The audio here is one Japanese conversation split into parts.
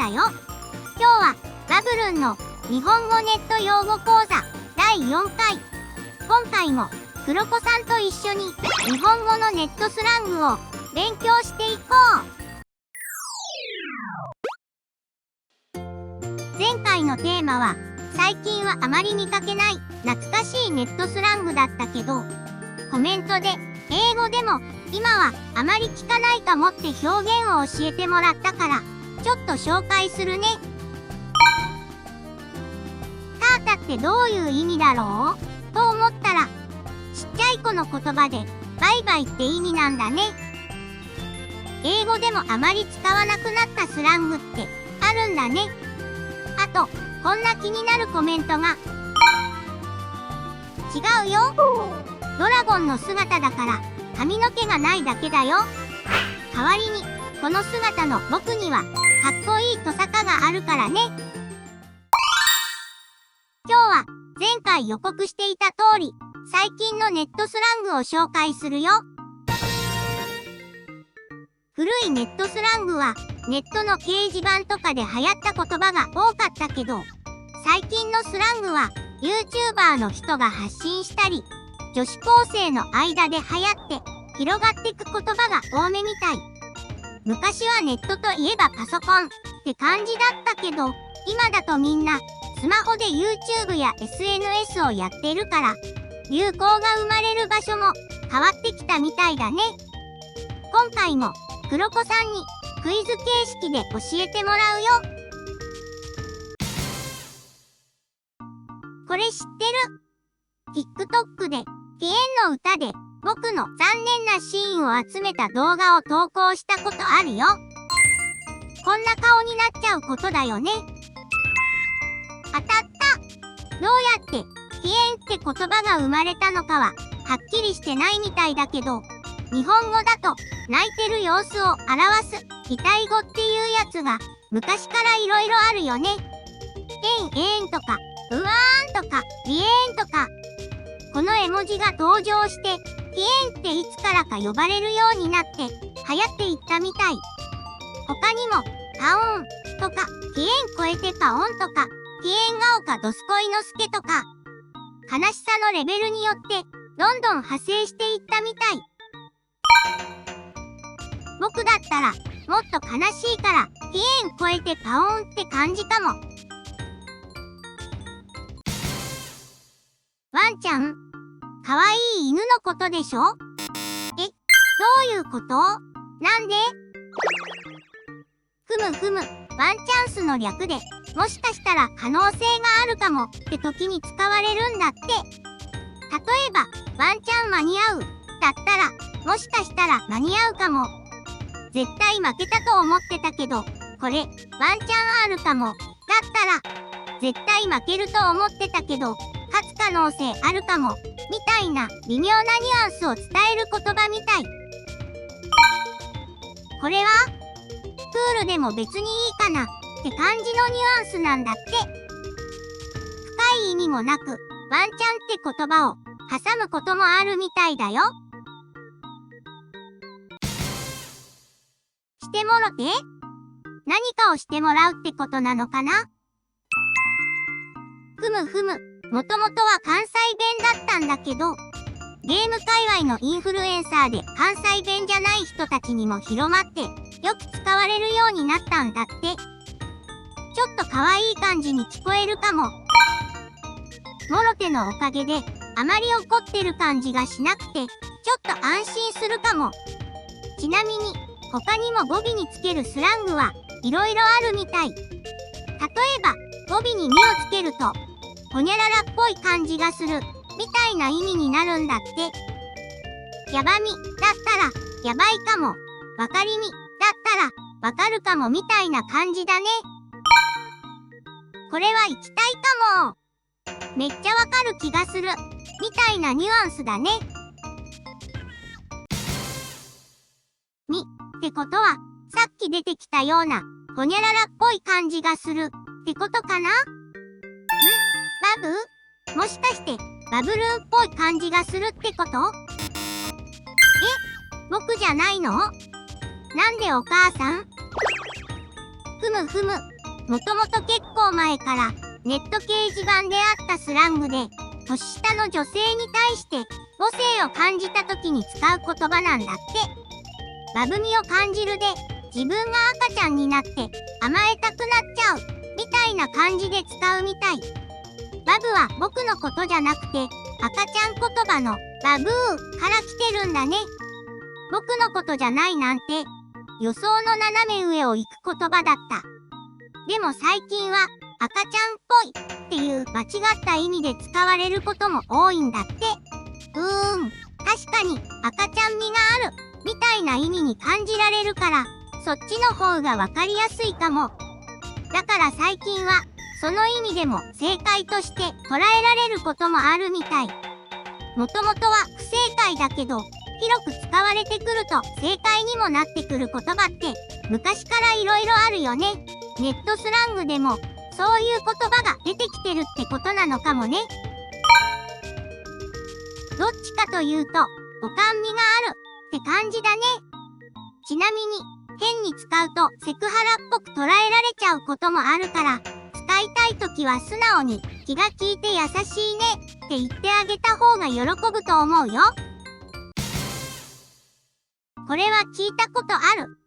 だよ。今日はバブルンの日本語ネット用語講座第4回。今回も黒子さんと一緒に日本語のネットスラングを勉強していこう。前回のテーマは最近はあまり見かけない懐かしいネットスラングだったけど、コメントで英語でも今はあまり聞かないかもって表現を教えてもらったからちょっと紹介するね。タータってどういう意味だろうと思ったら、ちっちゃい子の言葉でバイバイって意味なんだね。英語でもあまり使わなくなったスラングってあるんだね。あとこんな気になるコメントが。違うよ。ドラゴンの姿だから髪の毛がないだけだよ。代わりにこの姿の僕にはかっこいいトサカがあるからね。今日は前回予告していた通り最近のネットスラングを紹介するよ。古いネットスラングはネットの掲示板とかで流行った言葉が多かったけど、最近のスラングは YouTuber の人が発信したり女子高生の間で流行って広がってく言葉が多めみたい。昔はネットといえばパソコンって感じだったけど、今だとみんなスマホで YouTube や SNS をやってるから流行が生まれる場所も変わってきたみたいだね。今回も黒子さんにクイズ形式で教えてもらうよ。これ知ってる？ TikTok でピエンの歌で僕の残念なシーンを集めた動画を投稿したことあるよ。こんな顔になっちゃうことだよね。当たった。どうやってピエンって言葉が生まれたのかははっきりしてないみたいだけど、日本語だと泣いてる様子を表す擬態語っていうやつが昔からいろいろあるよね。えんとかうわーんとかビエーンとか。この絵文字が登場してピエンっていつからか呼ばれるようになって流行っていったみたい。他にもパオンとかピエン超えてパオンとかピエンガオかドスコイノスケとか、悲しさのレベルによってどんどん派生していったみたい。僕だったらもっと悲しいからピエン超えてパオンって感じかも。ワンちゃん、かわいい犬のことでしょ？どういうこと？なんで？ふむ、ワンチャンスの略で、もしかしたら可能性があるかもって時に使われるんだって。例えば、ワンチャン間に合うだったら、もしかしたら間に合うかも。絶対負けたと思ってたけど、これ、ワンチャンあるかも。だったら、絶対負けると思ってたけど、勝つ可能性あるかも。みたいな微妙なニュアンスを伝える言葉みたい。これはクールでも別にいいかなって感じのニュアンスなんだって。深い意味もなくワンチャンって言葉を挟むこともあるみたいだよ。してもろて？何かをしてもらうってことなのかな？ふむ。もともとは関西弁だったんだけど、ゲーム界隈のインフルエンサーで関西弁じゃない人たちにも広まってよく使われるようになったんだって。ちょっと可愛い感じに聞こえるかも。もろてのおかげであまり怒ってる感じがしなくてちょっと安心するかも。ちなみに他にも語尾につけるスラングはいろいろあるみたい。例えば語尾に「み」をつけるとほにゃららっぽい感じがするみたいな意味になるんだって。やばみだったらやばいかも。わかりみだったらわかるかもみたいな感じだね。これは行きたいかも。めっちゃわかる気がするみたいなニュアンスだね。みってことはさっき出てきたようなほにゃららっぽい感じがするってことかな？バブ？もしかしてバブルーンっぽい感じがするってこと？僕じゃないの？なんでお母さん？ふむ。もともと結構前からネット掲示板であったスラングで、年下の女性に対して母性を感じた時に使う言葉なんだって。バブみを感じるで、自分が赤ちゃんになって甘えたくなっちゃうみたいな感じで使うみたい。バブは僕のことじゃなくて赤ちゃん言葉のバブーから来てるんだね。僕のことじゃないなんて予想の斜め上を行く言葉だった。でも最近は赤ちゃんっぽいっていう間違った意味で使われることも多いんだって。確かに赤ちゃん味があるみたいな意味に感じられるから、そっちの方がわかりやすいかも。だから最近はその意味でも正解として捉えられることもあるみたい。もともとは不正解だけど、広く使われてくると正解にもなってくる言葉って昔からいろいろあるよね。ネットスラングでもそういう言葉が出てきてるってことなのかもね。どっちかというと、おかんみがあるって感じだね。ちなみに、変に使うとセクハラっぽく捉えられちゃうこともあるから、使いたいときは素直に気が利いて優しいねって言ってあげた方が喜ぶと思うよ。これは聞いたことある。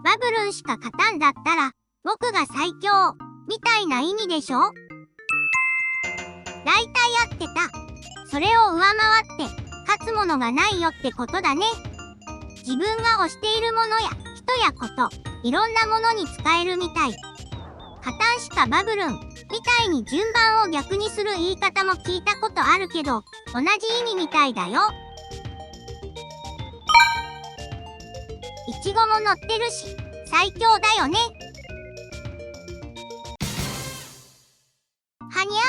バブルンしか勝たんだったら、僕が最強みたいな意味でしょ？大体合ってた。それを上回って勝つものがないよってことだね。自分が推しているものや人やこと、いろんなものに使えるみたい。カタンしかバブルンみたいに順番を逆にする言い方も聞いたことあるけど、同じ意味みたいだよ。いちごも乗ってるし、最強だよね。はにゃ？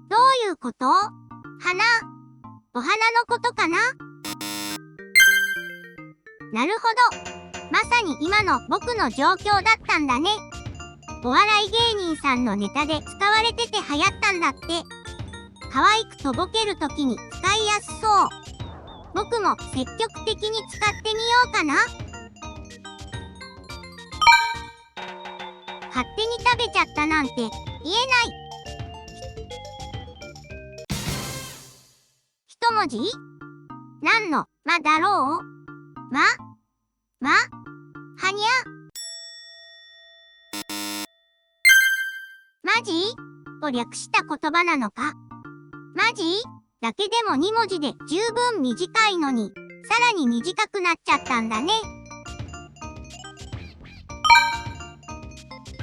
どういうこと？花？お花のことかな？なるほど。まさに今の僕の状況だったんだね。お笑い芸人さんのネタで使われてて流行ったんだって。可愛くとぼけるときに使いやすそう。僕も積極的に使ってみようかな。勝手に食べちゃったなんて言えない。一文字？何のまだろう？はにゃ？マジ？を略した言葉なのか？マジ？だけでも2文字で十分短いのに、さらに短くなっちゃったんだね。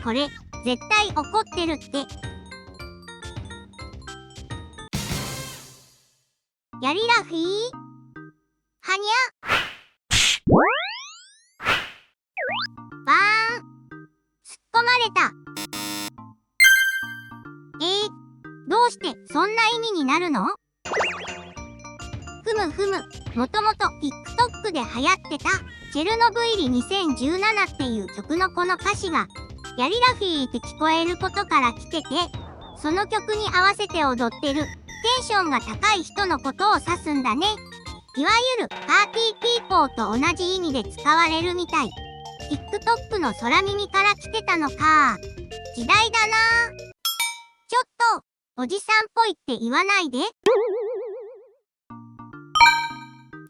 これ、絶対怒ってるって。やりらふぃー？はにゃ？バーン。突っ込まれた。どうしてそんな意味になるの？もともと TikTok で流行ってたチェルノブイリ2017っていう曲のこの歌詞がやりらふぃーって聞こえることから来てて、その曲に合わせて踊ってるテンションが高い人のことを指すんだね。いわゆるパーティーピーポーと同じ意味で使われるみたい。TikTok の空耳から来てたのか。時代だなぁ。ちょっと、おじさんっぽいって言わないで。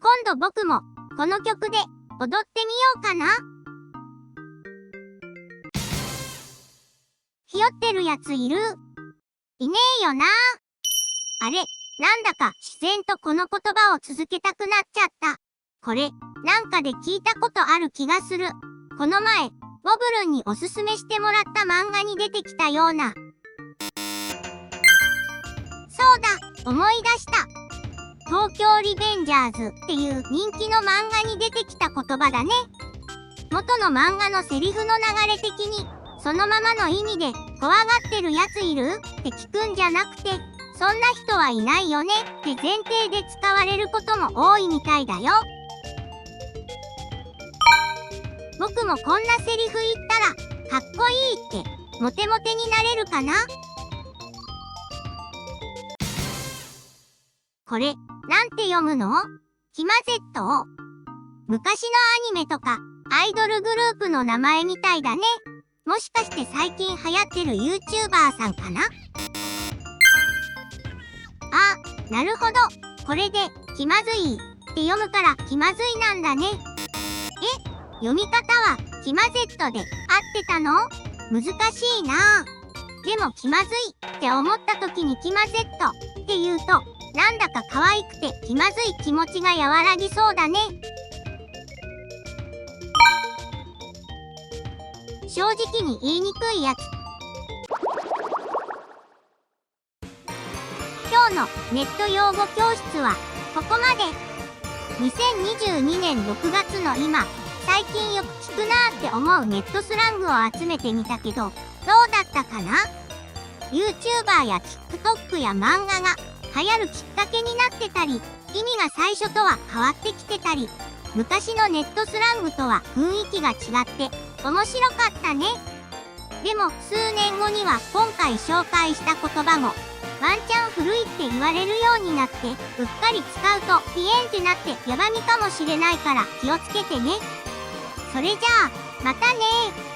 今度僕もこの曲で踊ってみようかな。ひよってるやついる？いねえよな。あれ、なんだか自然とこの言葉を続けたくなっちゃった。これ、なんかで聞いたことある気がする。この前、ボブルンにおすすめしてもらった漫画に出てきたような。そうだ、思い出した。東京リベンジャーズっていう人気の漫画に出てきた言葉だね。元の漫画のセリフの流れ的に、そのままの意味で、怖がってるやついる？って聞くんじゃなくて、そんな人はいないよねって前提で使われることも多いみたいだよ。僕もこんなセリフ言ったら、かっこいいって、モテモテになれるかな？これ、なんて読むの？キマゼット？昔のアニメとか、アイドルグループの名前みたいだね。もしかして最近流行ってる YouTuber さんかな？あ、なるほど。これで、気まずいって読むから気まずいなんだね。読み方は、気まゼットで合ってたの？難しいなぁ。でも気まずいって思った時に気まゼットって言うと、なんだか可愛くて気まずい気持ちが和らぎそうだね。正直に言いにくいやつ。今日のネット用語教室はここまで。2022年6月の今、最近よく聞くなーって思うネットスラングを集めてみたけど、どうだったかな？ YouTuber や TikTok や漫画が流行るきっかけになってたり、意味が最初とは変わってきてたり、昔のネットスラングとは雰囲気が違って面白かったね。でも数年後には今回紹介した言葉もワンチャン古いって言われるようになって、うっかり使うとピエンってなってやばみかもしれないから気をつけてね。それじゃあ、またねー。